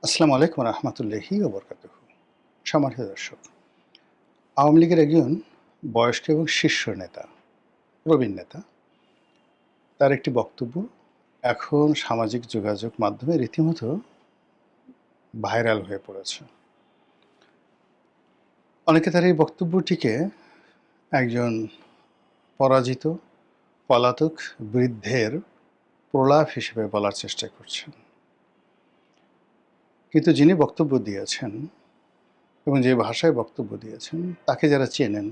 আসসালামু আলাইকুম রহমতুল্লাহি ওবরকাতুহ। সম্মানিত দর্শক, আওয়ামী লীগের একজন বয়স্ক এবং শীর্ষ নেতা, প্রবীণ নেতা, তার একটি বক্তব্য এখন সামাজিক যোগাযোগ মাধ্যমে রীতিমতো ভাইরাল হয়ে পড়েছে। অনেকে তার এই বক্তব্যটিকে একজন পরাজিত পলাতক বৃদ্ধের প্রলাপ হিসেবে বলার চেষ্টা করছেন, কিন্তু যিনি বক্তব্য দিয়েছেন এবং যে ভাষায় বক্তব্য দিয়েছেন তাকে যারা চেনেন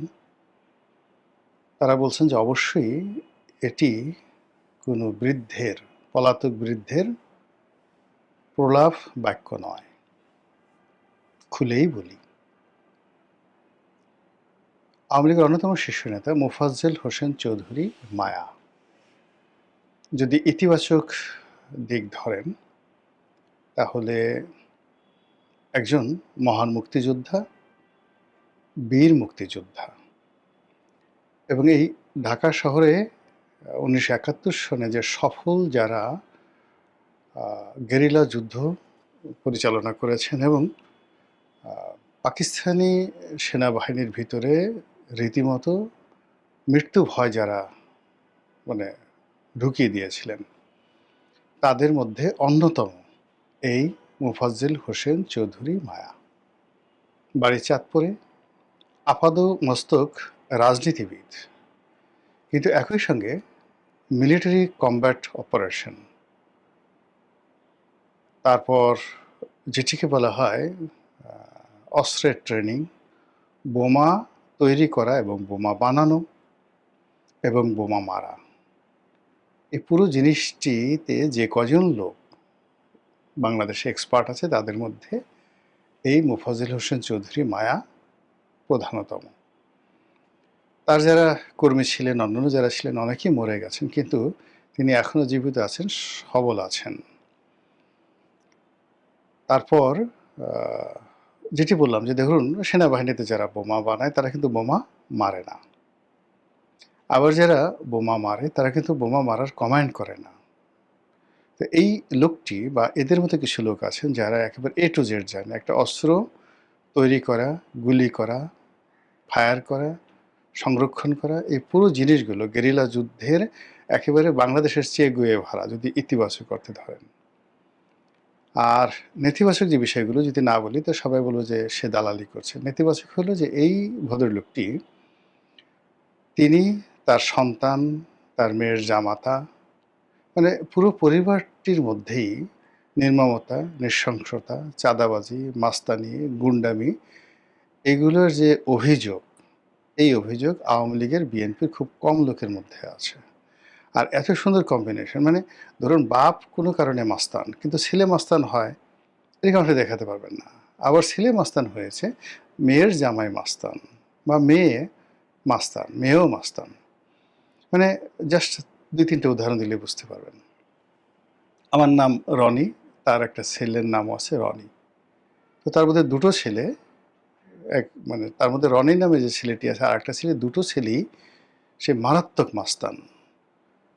তারা বলছেন যে অবশ্যই এটি কোনো বৃদ্ধের, পলাতক বৃদ্ধের প্রলাপ বাক্য নয়। খুলেই বলি, আওয়ামী লীগের অন্যতম শীর্ষ নেতা মোফাজ্জেল হোসেন চৌধুরী মায়া যদি ইতিবাচক দিক ধরেন তাহলে একজন মহান মুক্তিযোদ্ধা, বীর মুক্তিযোদ্ধা, এবং এই ঢাকা শহরে 1971 সনে যে সফল যারা গেরিলা যুদ্ধ পরিচালনা করেছেন এবং পাকিস্তানি সেনাবাহিনীর ভিতরে রীতিমতো মৃত্যু ভয় যারা ঢুকিয়ে দিয়েছিলেন, তাদের মধ্যে অন্যতম এই মোফাজ্জেল হোসেন চৌধুরী মায়া। বাড়ি চাঁদপুরে, আপাদমস্তক রাজনীতিবিদ, কিন্তু একই সঙ্গে মিলিটারি কমব্যাট অপারেশন, তারপর যেটিকে বলা হয় অস্ত্রের ট্রেনিং, বোমা তৈরি করা এবং বোমা বানানো এবং বোমা মারা, এই পুরো জিনিসটিতে যে কজন লোক বাংলাদেশে এক্সপার্ট আছে তাদের মধ্যে এই মোফাজ্জেল হোসেন চৌধুরী মায়া প্রধানতম। তার যারা কর্মী ছিলেন, অন্যান্য যারা ছিলেন, অনেকেই মরে গেছেন, কিন্তু তিনি এখনও জীবিত আছেন, সবল আছেন। তারপর যেটি বললাম যে দেখুন, সেনাবাহিনীতে যারা বোমা বানায় তারা কিন্তু বোমা মারে না, আবার যারা বোমা মারে তারা কিন্তু বোমা মারার কমান্ড করে না। তো এই লোকটি বা এদের মতো কিছু লোক আছেন যারা একেবারে A to Z জানে একটা অস্ত্র তৈরি করা, গুলি করা, ফায়ার করা, সংরক্ষণ করা, এই পুরো জিনিসগুলো গেরিলা যুদ্ধের একেবারে বাংলাদেশের চেয়ে গুয়ে ভাড়া যদি ইতিবাচক অর্থে ধরেন। আর নেতিবাচক যে বিষয়গুলো যদি না বলি তো সবাই বলবো যে সে দালালি করছে। নেতিবাচক হলো যে এই ভদ্রলোকটি, তিনি, তার সন্তান, তার মেয়ের জামাতা, পুরো পরিবারটির মধ্যেই নির্মমতা, নৃশংসতা, চাঁদাবাজি, মাস্তানি, গুন্ডামি, এগুলোর যে অভিযোগ, এই অভিযোগ আওয়ামী লীগের, বিএনপির খুব কম লোকের মধ্যে আছে। আর এত সুন্দর কম্বিনেশন, ধরুন বাপ কোনো কারণে মাস্তান কিন্তু ছেলে মাস্তান হয়, এরকম আপনি দেখাতে পারবেন না। আবার ছেলে মাস্তান হয়েছে, মেয়ের জামাই মাস্তান, বা মেয়ে মাস্তান, মেয়েও মাস্তান। জাস্ট 2-3টে উদাহরণ দিলে বুঝতে পারবেন। আমার নাম রনি, তার একটা ছেলের নামও আছে রনি। তো তার মধ্যে দুটো ছেলে, এক তার মধ্যে রনি নামে যে ছেলেটি আছে আর একটা ছেলে, দুটো ছেলেই সে মারাত্মক মাস্তান।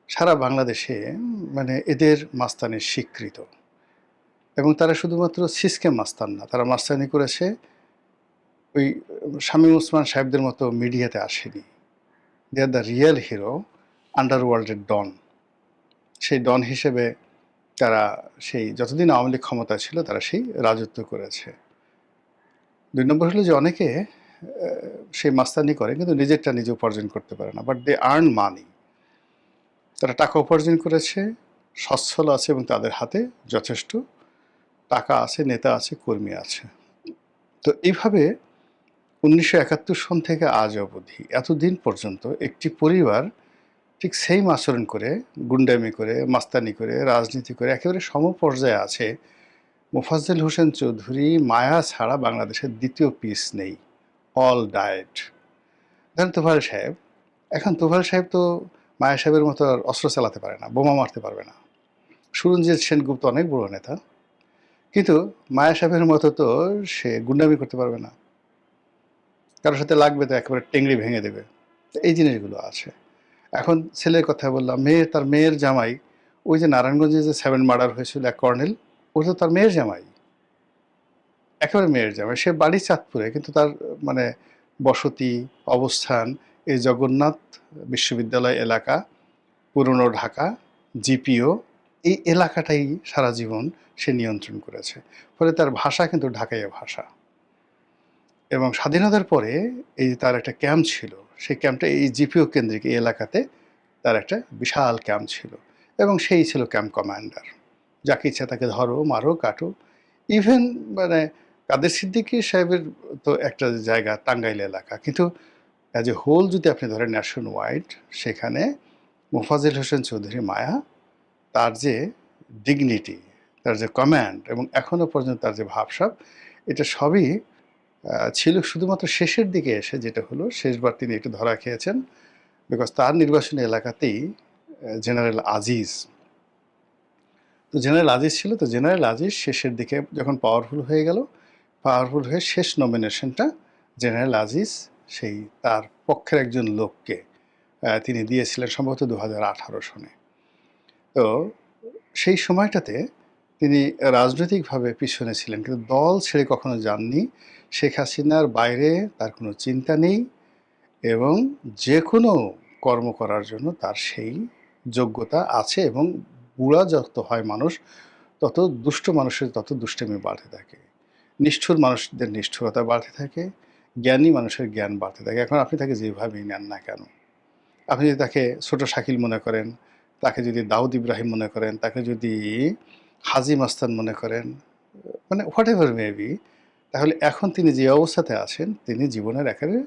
সারা বাংলাদেশে এদের মাস্তানি স্বীকৃত, এবং তারা শুধুমাত্র সিসকে মাস্তান না, তারা মাস্তানি করেছে ওই শামীম ওসমান সাহেবদের মতো মিডিয়াতে আসেনি। দে আর দ্য রিয়েল হিরো, আন্ডারওয়ার্ল্ডের ডন। সেই ডন হিসেবে তারা সেই যতদিন আওয়ামী লীগ ক্ষমতা ছিল তারা সেই রাজত্ব করেছে। 2 নম্বর হলো যে অনেকে সেই মাস্তানি করে কিন্তু নিজেরটা নিজে উপার্জন করতে পারে না, বাট দে আর্ন মানি। তারা টাকা উপার্জন করেছে, সচ্ছল আছে এবং তাদের হাতে যথেষ্ট টাকা আছে, নেতা আছে, কর্মী আছে। তো এইভাবে 1971 সন থেকে আজ অবধি এতদিন পর্যন্ত একটি পরিবার ঠিক সেম আচরণ করে, গুন্ডামি করে, মাস্তানি করে, রাজনীতি করে একেবারে সমপর্যায়ে আছে। মোফাজ্জেল হোসেন চৌধুরী মায়া ছাড়া বাংলাদেশের দ্বিতীয় পিস নেই। All diet. ধরেন তোফায়েল সাহেব, এখন তোফায়েল সাহেব তো মায়া সাহেবের মতো আর অস্ত্র চালাতে পারে না, বোমা মারতে পারবে না। সুরঞ্জিত সেনগুপ্ত অনেক বড় নেতা, কিন্তু মায়া সাহেবের মতো তো সে গুন্ডামি করতে পারবে না। কারোর সাথে লাগবে তো একেবারে টেংরি ভেঙে দেবে। এই জিনিসগুলো আছে। এখন ছেলের কথা বললাম, তার মেয়ের জামাই, ওই যে নারায়ণগঞ্জে যে 7 মার্ডার হয়েছিল এক কর্নেল, ও তো তার মেয়ের জামাই। একেবারে মেয়ের জামাই। সে বাড়ি চাঁদপুরে, কিন্তু তার মানে বসতি, অবস্থান এই জগন্নাথ বিশ্ববিদ্যালয় এলাকা, পুরনো ঢাকা, জিপিও, এই এলাকাটাই সারা জীবন সে নিয়ন্ত্রণ করেছে। ফলে তার ভাষা কিন্তু ঢাকাইয়া ভাষা। এবং স্বাধীনতার পরে এই যে তার একটা ক্যাম্প ছিল, সেই ক্যাম্পটা এই জিপিও কেন্দ্রিক এই এলাকাতে তার একটা বিশাল ক্যাম্প ছিল, এবং সেই ছিল ক্যাম্প কমান্ডার। যাকে ইচ্ছা তাকে ধরো, মারো, কাটো। ইভেন মানে কাদের সিদ্দিকী সাহেবের তো একটা জায়গা টাঙ্গাইল এলাকা, কিন্তু অ্যাজ এ হোল যদি আপনি ধরেন ন্যাশন ওয়াইড, সেখানে মোফাজ্জেল হোসেন চৌধুরী মায়া, তার যে ডিগনিটি, তার যে কমান্ড, এবং এখনও পর্যন্ত তার যে ভাবসাব, এটা সবই ছিল শুধুমাত্র শেষের দিকে এসে, যেটা হলো শেষবার তিনি একটু ধরা খেয়েছেন, বিকজ তার নির্বাচনী এলাকাতেই জেনারেল আজিজ, তো জেনারেল আজিজ ছিল, তো জেনারেল আজিজ শেষের দিকে যখন পাওয়ারফুল হয়ে গেল, পাওয়ারফুল হয়ে শেষ নমিনেশনটা জেনারেল আজিজ সেই তার পক্ষের একজন লোককে তিনি দিয়েছিলেন সম্ভবত 2018 সনে। তো সেই সময়টাতে তিনি রাজনৈতিকভাবে পিছনে ছিলেন, কিন্তু দল ছেড়ে কখনো যাননি। শেখ হাসিনার বাইরে তার কোনো চিন্তা নেই, এবং যে কোনো কর্ম করার জন্য তার সেই যোগ্যতা আছে। এবং বুড়া যত হয় মানুষ, তত দুষ্ট মানুষের তত দুষ্টামি বাড়তে থাকে, নিষ্ঠুর মানুষদের নিষ্ঠুরতা বাড়তে থাকে, জ্ঞানী মানুষের জ্ঞান বাড়তে থাকে। এখন আপনি তাকে যেভাবেই নেন না কেন, আপনি যদি তাকে ছোট শাকিল মনে করেন, তাকে যদি দাউদ ইব্রাহিম মনে করেন, তাকে যদি হাজি মাস্তান মনে করেন, মানে হোয়াট এভার মেবি, তাহলে এখন তিনি যে অবস্থাতে আছেন, তিনি জীবনের একেবারে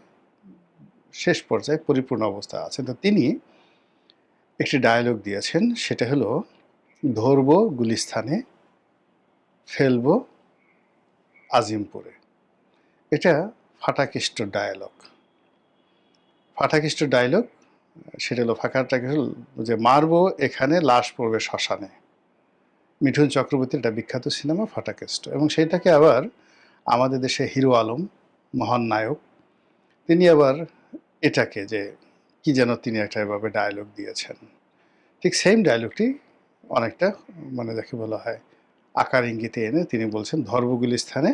শেষ পর্যায়ে পরিপূর্ণ অবস্থা আছেন। তো তিনি একটি ডায়ালগ দিয়েছেন, সেটা হলো ধরব গুলিস্তানে, ফেলব আজিমপুরে। এটা ফাটাকেষ্ট ডায়ালগ। ফাটাকেষ্ট ডায়লগ, সেটা হলো ফাঁকাটাকে হল যে মারবো এখানে, লাশ পড়বে শ্মশানে। মিঠুন চক্রবর্তীর একটা বিখ্যাত সিনেমা ফাটাকেষ্ট, এবং সেইটাকে আবার আমাদের দেশে হিরো আলম, মহান নায়ক, তিনি আবার এটাকে যে কি যেন তিনি একটা এভাবে ডায়লগ দিয়েছেন, ঠিক সেম ডায়লগটি অনেকটা মানে যাকে বলা হয় আকার ইঙ্গিতে এনে তিনি বলছেন ধর্ব গুলিস্থানে,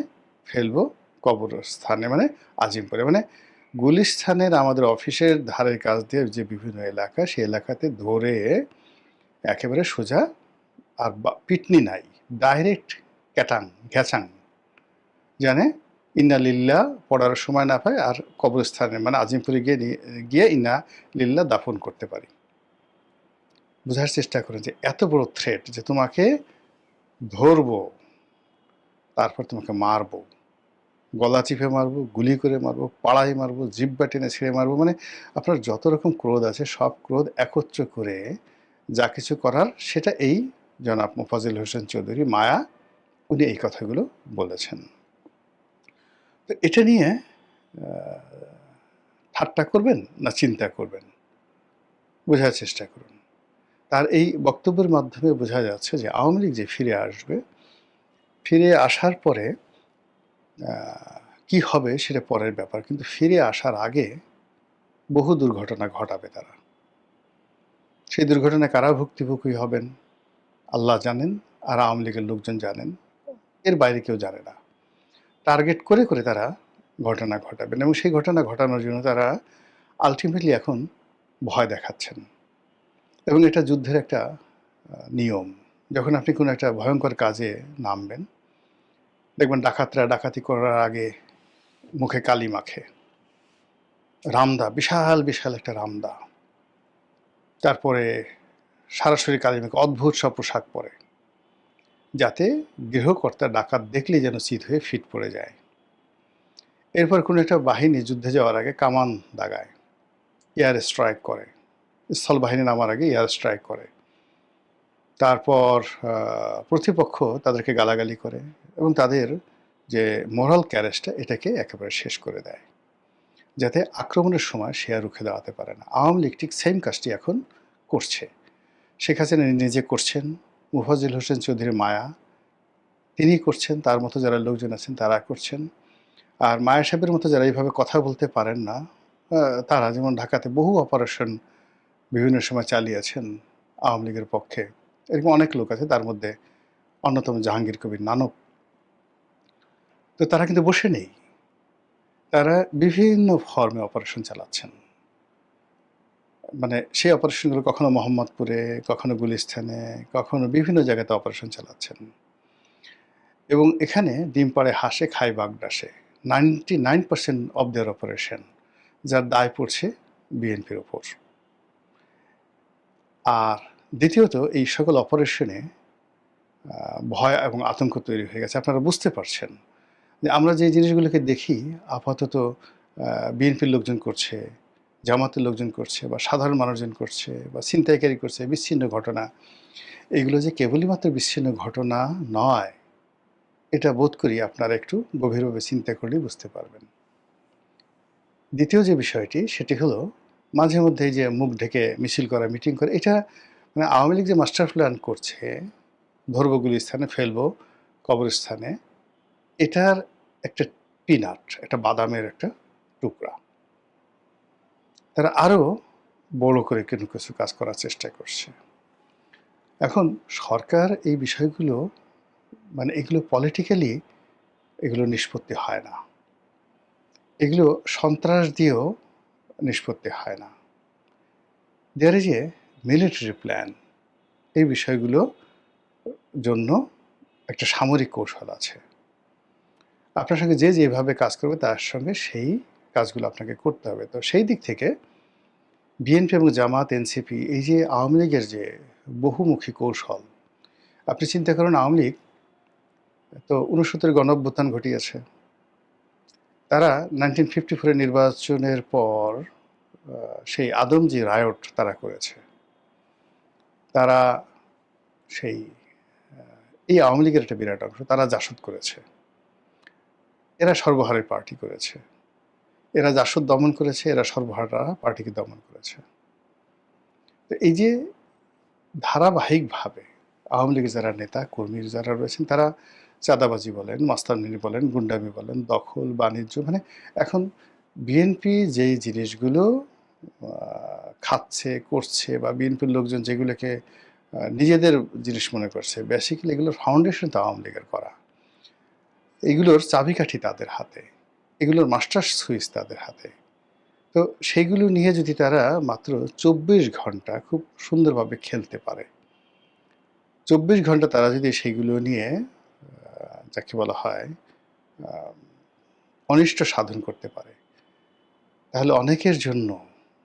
ফেলবো কবরস্থানে, মানে আজিমপুরে। মানে গুলিস্থানের আমাদের অফিসের ধারের কাছ দিয়ে যে বিভিন্ন এলাকা, সেই এলাকাতে ধরে একেবারে সোজা, আর পিটনি নাই, ডাইরেক্ট ক্যাটাং ঘ্যাচাং, জানে ইন্না লিল্লা পড়ার সময় না পায়, আর কবরস্থানে মানে আজিমপুরে গিয়ে ইন্না লিল্লা দাফন করতে পারি। বোঝার চেষ্টা করেন যে এত বড় থ্রেট, যে তোমাকে ধরবো, তারপর তোমাকে মারবো, গলা চিপে মারবো, গুলি করে মারবো, পাড়াই মারবো, জিব্বা টেনে ছিঁড়ে মারবো, মানে আপনার যত রকম ক্রোধ আছে সব ক্রোধ একত্র করে যা কিছু করার, সেটা এই জনাব মোফাজ্জেল হোসেন চৌধুরী মায়া, উনি এই কথাগুলো বলেছেন। তো এটা নিয়ে ঠাট্টা করবেন না চিন্তা করবেন, বোঝার চেষ্টা করুন। তার এই বক্তব্যের মাধ্যমে বোঝা যাচ্ছে যে আওয়ামী লীগ যে ফিরে আসবে, ফিরে আসার পরে কি হবে সেটা পরের ব্যাপার, কিন্তু ফিরে আসার আগে বহু দুর্ঘটনা ঘটাবে তারা। সেই দুর্ঘটনায় কারা ভুক্তভোগী হবেন আল্লাহ জানেন, আর আওয়ামী লীগের লোকজন জানেন, এর বাইরে কেউ জানে না। টার্গেট করে করে তারা ঘটনা ঘটাবেন, এবং সেই ঘটনা ঘটানোর জন্য তারা আলটিমেটলি এখন ভয় দেখাচ্ছেন। এবং এটা যুদ্ধের একটা নিয়ম। যখন আপনি কোনো একটা ভয়ঙ্কর কাজে নামবেন, দেখবেন ডাকাতরা ডাকাতি করার আগে মুখে কালি মাখে, রামদা, বিশাল বিশাল একটা রামদা, তারপরে সরাসরি কালি মাখে অদ্ভুত সব পোশাক পরে, যাতে গৃহকর্তা ডাকাত দেখলেই যেন চিত হয়ে ফিট পড়ে যায়। এরপর কোনো একটা বাহিনী যুদ্ধে যাওয়ার আগে কামান দাগায়, এয়ার স্ট্রাইক করে, স্থল বাহিনী নামার আগে এয়ার স্ট্রাইক করে, তারপর প্রতিপক্ষ তাদেরকে গালাগালি করে, এবং তাদের যে মোরাল ক্যারেজটা এটাকে একেবারে শেষ করে দেয়, যাতে আক্রমণের সময় সে আর রুখে দাঁড়াতে পারে না। আওয়ামী লীগ ঠিক সেম কাজটি এখন করছে। শেখ হাসিনা নিজে করছেন, মোফাজ্জেল হোসেন চৌধুরী মায়া তিনি করছেন, তার মতো যারা লোকজন আছেন তারা করছেন। আর মায়া সাহেবের মতো যারা এইভাবে কথা বলতে পারেন না, তারা যেমন ঢাকাতে বহু অপারেশন বিভিন্ন সময় চালিয়েছেন আওয়ামী লীগের পক্ষে, এরকম অনেক লোক আছে, তার মধ্যে অন্যতম জাহাঙ্গীর কবির নানক। তো তো তারা কিন্তু বসে নেই। তারা বিভিন্ন ফর্মে অপারেশন চালাচ্ছেন। মানে সেই অপারেশনগুলো কখনো মোহাম্মদপুরে, কখনো গুলিস্তানে, কখনো বিভিন্ন জায়গাতে অপারেশন চালাচ্ছেন। এবং এখানে ডিম পাড়ে হাঁসে খায় বাগডাসে। 99% অফ দেয়ার অপারেশন যার দায় পড়ছে বিএনপির উপর। আর দ্বিতীয়ত এই সকল অপারেশনে ভয় এবং আতঙ্ক তৈরি হয়ে গেছে। আপনারা বুঝতে পারছেন যে আমরা যে জিনিসগুলোকে দেখি আপাতত বিএনপির লোকজন করছে, জামাতের লোকজন করছে বা সাধারণ মানুষজন করছে বা ছিনতাইকারী করছে, বিচ্ছিন্ন ঘটনা, এগুলো যে কেবলই মাত্র বিচ্ছিন্ন ঘটনা নয়, এটা বোধ করি আপনারা একটু গভীরভাবে চিন্তা করলেই বুঝতে পারবেন। দ্বিতীয় যে বিষয়টি সেটি হলো মাঝে মধ্যে যে মুখ ঢেকে মিছিল করা, মিটিং করে, এটা মানে আওয়ামী লীগ যে মাস্টার প্ল্যান করছে, ধরবো গুলিস্থানে, ফেলবো কবরস্থানে, এটার একটা পিনাট, একটা বাদামের একটা টুকরা। তারা আরও বড় করে কোনো কিছু কাজ করার চেষ্টা করছে। এখন সরকার এই বিষয়গুলো মানে এগুলো পলিটিক্যালি এগুলো নিষ্পত্তি হয় না, এগুলো সন্ত্রাস দিয়েও নিষ্পত্তি হয় না। There is a military plan. এই বিষয়গুলো জন্য একটা সামরিক কৌশল আছে। আপনার সঙ্গে যে যেভাবে কাজ করবে তার সঙ্গে সেই কাজগুলো আপনাকে করতে হবে। তো সেই দিক থেকে বিএনপি এবং জামাত, এনসিপি, এই যে আওয়ামী লীগের যে বহুমুখী কৌশল, আপনি চিন্তা করুন আওয়ামী লীগ তো ৬৯ গণঅভ্যুত্থান ঘটিয়েছে। তারা 1954 নির্বাচনের পর সেই আদমজি রায়ট তারা করেছে। তারা সেই এই আওয়ামী লীগের একটা বিরাট অংশ তারা জাসদ করেছে। এরা সর্বহারের পার্টি করেছে। এরা জাসদ দমন করেছে, এরা সর্বহারা পার্টিকে দমন করেছে। তো এই যে ধারাবাহিকভাবে আওয়ামী লীগের যারা নেতা কর্মী যারা রয়েছেন তারা চাঁদাবাজি বলেন, মাস্তানগিরি বলেন, গুন্ডামি বলেন, দখল বাণিজ্য, মানে এখন বিএনপি যেই জিনিসগুলো খাচ্ছে করছে বা বিএনপির লোকজন যেগুলোকে নিজেদের জিনিস মনে করছে, বেসিক্যালি এগুলোর ফাউন্ডেশন তো আওয়ামী লীগের করা। এগুলোর চাবিকাঠি তাদের হাতে, এগুলোর মাস্টার সুইচ তাদের হাতে। তো সেইগুলো নিয়ে যদি তারা মাত্র ২৪ ঘন্টা খুব সুন্দরভাবে খেলতে পারে, ২৪ ঘন্টা তারা যদি সেইগুলো নিয়ে যাকে বলা হয় অনিষ্ট সাধন করতে পারে, তাহলে অনেকের জন্য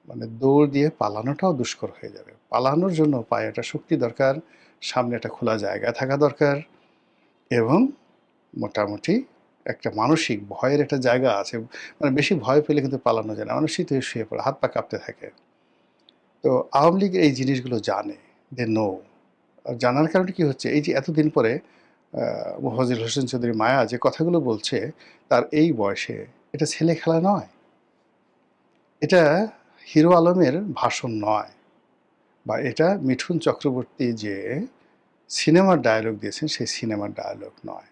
মানে দৌড় দিয়ে পালানোটাও দুষ্কর হয়ে যাবে। পালানোর জন্য পায়ে একটা শক্তি দরকার, সামনে একটা খোলা জায়গা থাকা দরকার, এবং মোটামুটি একটা মানসিক ভয়ের একটা জায়গা আছে। মানে বেশি ভয় পেলে কিন্তু পালানো যায় না, মানুষ শীত হয়ে শুয়ে পড়ে, হাত পা কাঁপতে থাকে। তো আওয়ামী লীগ এই জিনিসগুলো জানে, দে নো। জানার কারণে কি হচ্ছে, এই যে এতদিন পরে মোফাজ্জল হোসেন চৌধুরী মায়া যে কথাগুলো বলছে তার এই বয়সে, এটা ছেলে খেলা নয়, এটা হিরো আলমের ভাষণ নয়, বা এটা মিঠুন চক্রবর্তী যে সিনেমার ডায়ালগ দিয়েছেন সেই সিনেমার ডায়ালগ নয়।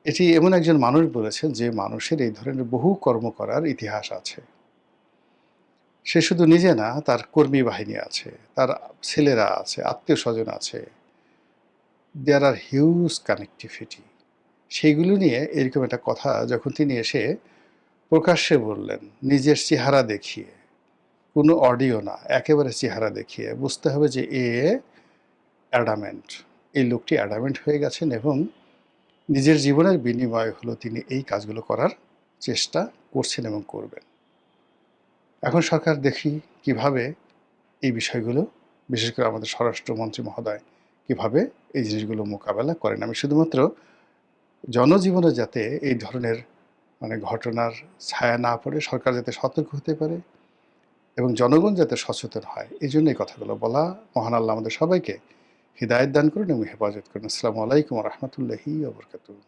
এটি এমন একজন মানুষ বলেছেন যে মানুষের এই ধরনের বহু কর্ম করার ইতিহাস আছে। সে শুধু নিজে না, তার কর্মী বাহিনী আছে, তার ছেলেরা আছে, আত্মীয় স্বজন আছে, দেয়ার আর হিউজ কানেক্টিভিটি। সেইগুলো নিয়ে এরকম একটা কথা যখন তিনি এসে প্রকাশ্যে বললেন, নিজের চেহারা দেখিয়ে, কোনো অডিও না, একেবারে চেহারা দেখিয়ে বুঝতে হবে যে এ অ্যাডামেন্ট, এই লোকটি অ্যাডামেন্ট হয়ে গেছেন এবং নিজের জীবনের বিনিময় হলো তিনি এই কাজগুলো করার চেষ্টা করছেন এবং করবেন। এখন সরকার দেখি কিভাবে এই বিষয়গুলো, বিশেষ করে আমাদের স্বরাষ্ট্রমন্ত্রী মহোদয় কিভাবে এই জিনিসগুলো মোকাবেলা করেন। আমি শুধুমাত্র জনজীবনে যাতে এই ধরনের মানে ঘটনার ছায়া না পড়ে, সরকার যাতে সতর্ক হতে পারে এবং জনগণ যাতে সচেতন হয়, এই জন্য এই কথাগুলো বলা। মহান আল্লাহ আমাদের সবাইকে হিদায়াত দান করুন এবং হেফাজত করুন। আসসালামু আলাইকুম ওয়া রাহমাতুল্লাহি ওয়া বারাকাতুহু।